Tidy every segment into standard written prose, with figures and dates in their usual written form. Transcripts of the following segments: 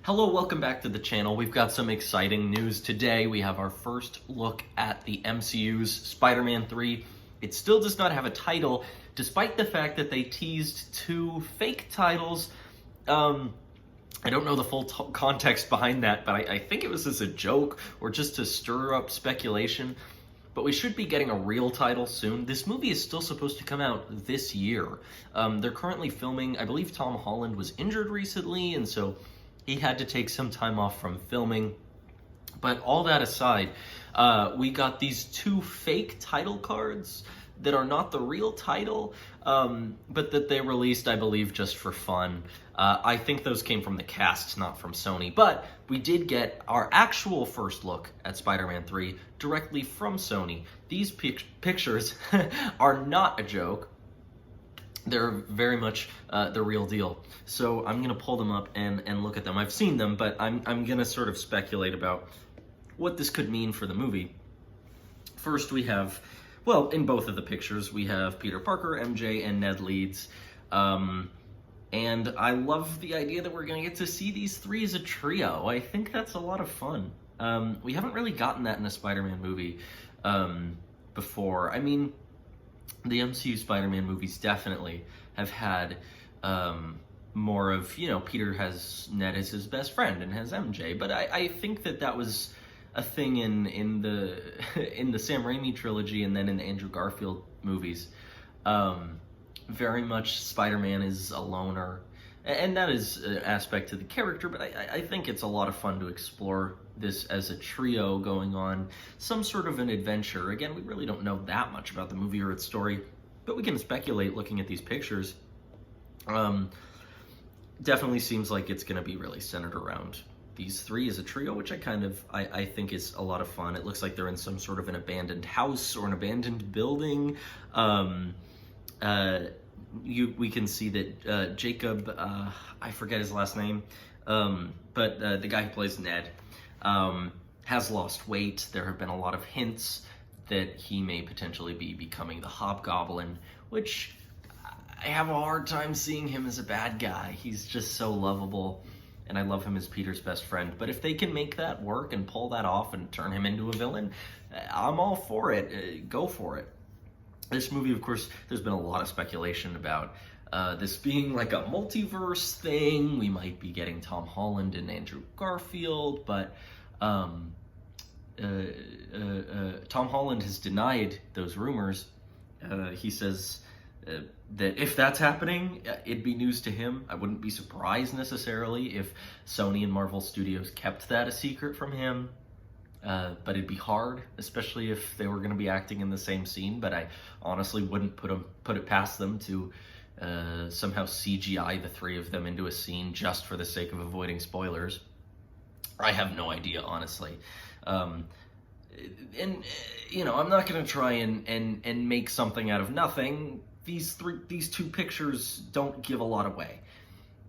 Hello, welcome back to the channel. We've got some exciting news today. We have our first look at the MCU's Spider-Man 3. It still does not have a title, despite the fact that they teased two fake titles. I don't know the full context behind that, but I think it was as a joke or just to stir up speculation. But we should be getting a real title soon. This movie is still supposed to come out this year. They're currently filming. I believe Tom Holland was injured recently, and so he had to take some time off from filming. But all that aside, we got these two fake title cards that are not the real title, but that they released, I believe, just for fun. I think those came from the cast, not from Sony. But we did get our actual first look at Spider-Man 3 directly from Sony. These pictures are not a joke. They're very much the real deal. So I'm gonna pull them up and look at them. I've seen them, but I'm gonna sort of speculate about what this could mean for the movie. First, we have, well, in both of the pictures, we have Peter Parker, MJ, and Ned Leeds. And I love the idea that we're gonna get to see these three as a trio. I think that's a lot of fun. We haven't really gotten that in a Spider-Man movie before. I mean, the MCU Spider-Man movies definitely have had more of, you know, Peter has Ned as his best friend and has MJ, but I think that was a thing in the in the Sam Raimi trilogy and then in the Andrew Garfield movies. Very much Spider-Man is a loner, and that is an aspect to the character, but I think it's a lot of fun to explore this as a trio going on some sort of an adventure. Again, we really don't know that much about the movie or its story, but we can speculate looking at these pictures. Definitely seems like it's going to be really centered around these three as a trio, which I think is a lot of fun. It looks like they're in some sort of an abandoned house or an abandoned building. We can see that Jacob, I forget his last name, but the guy who plays Ned, has lost weight. There have been a lot of hints that he may potentially be becoming the Hobgoblin, which I have a hard time seeing him as a bad guy. He's just so lovable, and I love him as Peter's best friend. But if they can make that work and pull that off and turn him into a villain, I'm all for it. Go for it. This movie, of course, there's been a lot of speculation about this being like a multiverse thing. We might be getting Tom Holland and Andrew Garfield, but Tom Holland has denied those rumors. He says that if that's happening, it'd be news to him. I wouldn't be surprised necessarily if Sony and Marvel Studios kept that a secret from him. But it'd be hard, especially if they were going to be acting in the same scene. But I honestly wouldn't put it past them to somehow CGI the three of them into a scene just for the sake of avoiding spoilers. I have no idea, honestly. And you know, I'm not going to try and make something out of nothing. These two pictures don't give a lot away,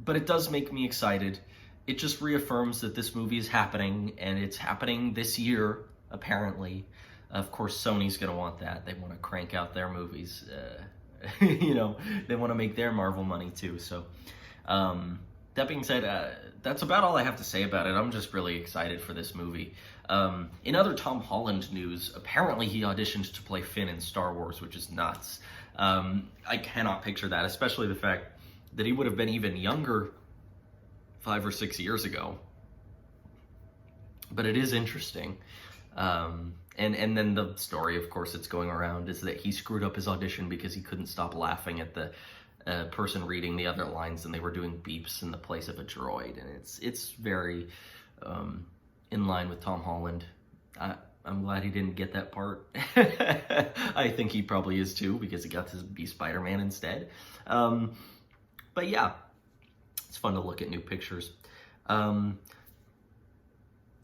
but it does make me excited. It just reaffirms that this movie is happening, and it's happening this year, apparently. Of course, Sony's going to want that. They want to crank out their movies. You know, they want to make their Marvel money, too. So, that being said, that's about all I have to say about it. I'm just really excited for this movie. In other Tom Holland news, apparently he auditioned to play Finn in Star Wars, which is nuts. I cannot picture that, especially the fact that he would have been even younger 5 or 6 years ago, but it is interesting. And then the story, of course, it's going around is that he screwed up his audition because he couldn't stop laughing at the person reading the other lines, and they were doing beeps in the place of a droid, and it's very in line with Tom Holland. I'm glad he didn't get that part. I think he probably is too, because he got to be Spider-Man instead. But yeah, it's fun to look at new pictures. There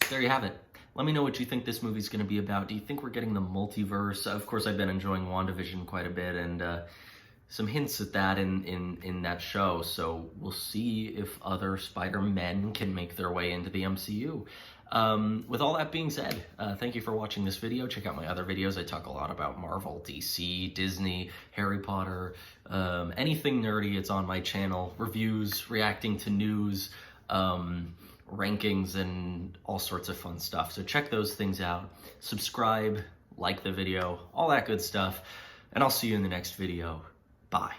you have it. Let me know what you think this movie's going to be about. Do you think we're getting the multiverse? Of course, I've been enjoying WandaVision quite a bit, and some hints at that in that show. So we'll see if other Spider-Men can make their way into the MCU. With all that being said, thank you for watching this video. Check out my other videos. I talk a lot about Marvel, DC, Disney, Harry Potter, anything nerdy. It's on my channel. Reviews, reacting to news, rankings and all sorts of fun stuff. So check those things out. Subscribe, like the video, all that good stuff. And I'll see you in the next video. Bye.